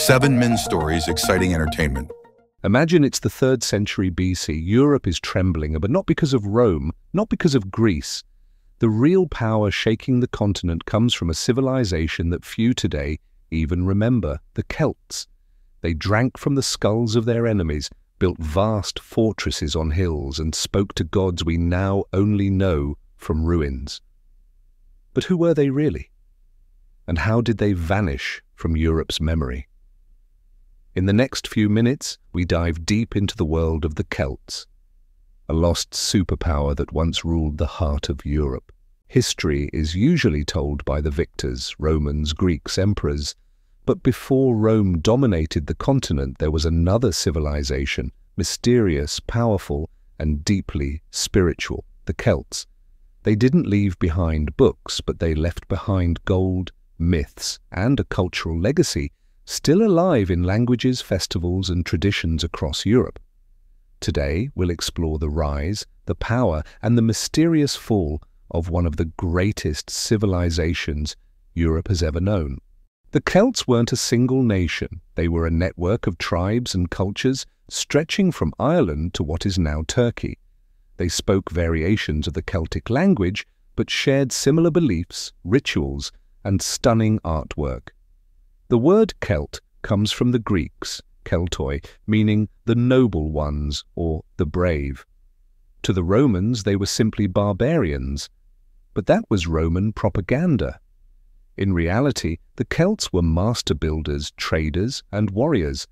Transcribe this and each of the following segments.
7 Men's Stories Exciting Entertainment. Imagine it's the 3rd century BC. Europe is trembling, but not because of Rome, not because of Greece. The real power shaking the continent comes from a civilization that few today even remember, the Celts. They drank from the skulls of their enemies, built vast fortresses on hills, and spoke to gods we now only know from ruins. But who were they really? And how did they vanish from Europe's memory? In the next few minutes, we dive deep into the world of the Celts, a lost superpower that once ruled the heart of Europe. History is usually told by the victors, Romans, Greeks, emperors, but before Rome dominated the continent, there was another civilization, mysterious, powerful, and deeply spiritual, the Celts. They didn't leave behind books, but they left behind gold, myths, and a cultural legacy still alive in languages, festivals, and traditions across Europe. Today, we'll explore the rise, the power, and the mysterious fall of one of the greatest civilizations Europe has ever known. The Celts weren't a single nation. They were a network of tribes and cultures stretching from Ireland to what is now Turkey. They spoke variations of the Celtic language, but shared similar beliefs, rituals, and stunning artwork. The word Celt comes from the Greeks, keltoi, meaning the noble ones or the brave. To the Romans, they were simply barbarians, but that was Roman propaganda. In reality, the Celts were master builders, traders, and warriors.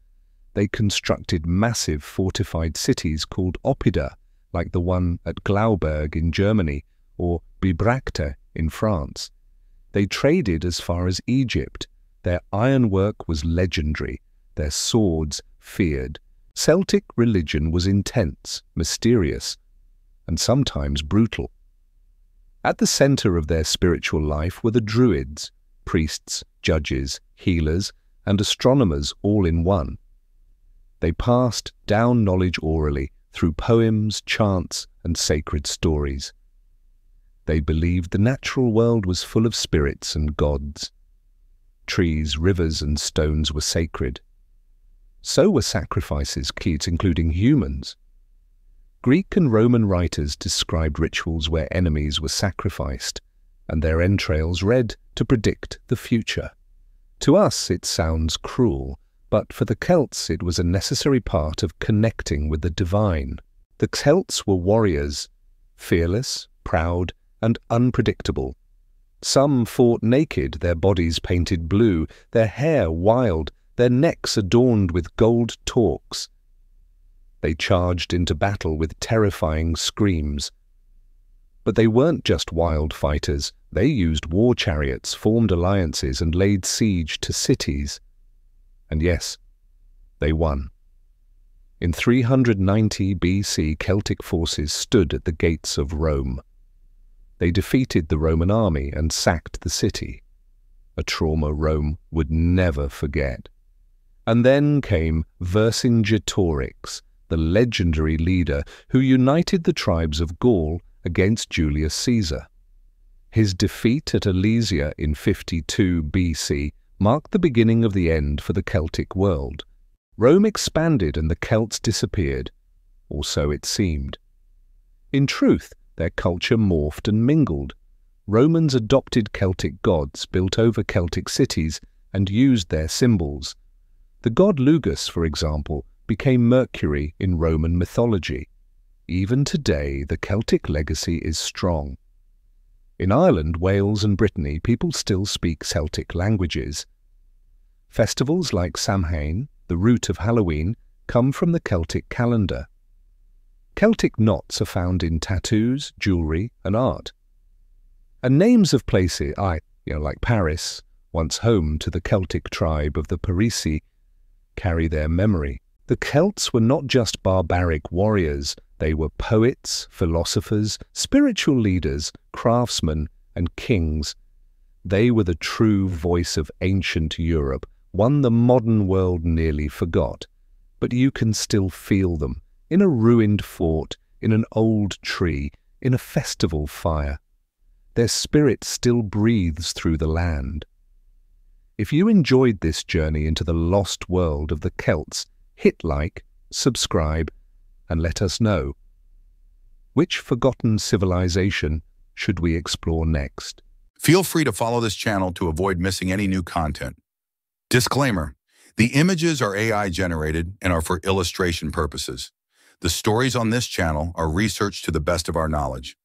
They constructed massive fortified cities called oppida, like the one at Glauberg in Germany or Bibracte in France. They traded as far as Egypt. Their ironwork was legendary, their swords feared. Celtic religion was intense, mysterious, and sometimes brutal. At the center of their spiritual life were the Druids, priests, judges, healers, and astronomers all in one. They passed down knowledge orally through poems, chants, and sacred stories. They believed the natural world was full of spirits and gods. Trees, rivers, and stones were sacred. So were sacrifices, including humans. Greek and Roman writers described rituals where enemies were sacrificed, and their entrails read to predict the future. To us, it sounds cruel, but for the Celts, it was a necessary part of connecting with the divine. The Celts were warriors, fearless, proud, and unpredictable. Some fought naked, their bodies painted blue, their hair wild, their necks adorned with gold torques. They charged into battle with terrifying screams. But they weren't just wild fighters. They used war chariots, formed alliances, and laid siege to cities. And yes, they won. In 390 BC, Celtic forces stood at the gates of Rome. They defeated the Roman army and sacked the city, a trauma Rome would never forget. And then came Vercingetorix, the legendary leader who united the tribes of Gaul against Julius Caesar. His defeat at Alesia in 52 BC marked the beginning of the end for the Celtic world. Rome expanded and the Celts disappeared, or so it seemed. In truth, their culture morphed and mingled. Romans adopted Celtic gods, built over Celtic cities, and used their symbols. The god Lugus, for example, became Mercury in Roman mythology. Even today, the Celtic legacy is strong. In Ireland, Wales, and Brittany, people still speak Celtic languages. Festivals like Samhain, the root of Halloween, come from the Celtic calendar. Celtic knots are found in tattoos, jewelry, and art. And names of places, like Paris, once home to the Celtic tribe of the Parisi, carry their memory. The Celts were not just barbaric warriors, they were poets, philosophers, spiritual leaders, craftsmen, and kings. They were the true voice of ancient Europe, one the modern world nearly forgot. But you can still feel them, in a ruined fort, in an old tree, in a festival fire. Their spirit still breathes through the land. If you enjoyed this journey into the lost world of the Celts, hit like, subscribe, and let us know. Which forgotten civilization should we explore next? Feel free to follow this channel to avoid missing any new content. Disclaimer: the images are AI generated and are for illustration purposes. The stories on this channel are researched to the best of our knowledge.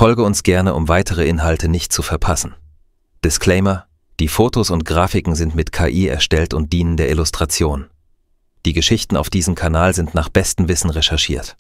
Folge uns gerne, um weitere Inhalte nicht zu verpassen. Disclaimer: Die Fotos und Grafiken sind mit KI erstellt und dienen der Illustration. Die Geschichten auf diesem Kanal sind nach bestem Wissen recherchiert.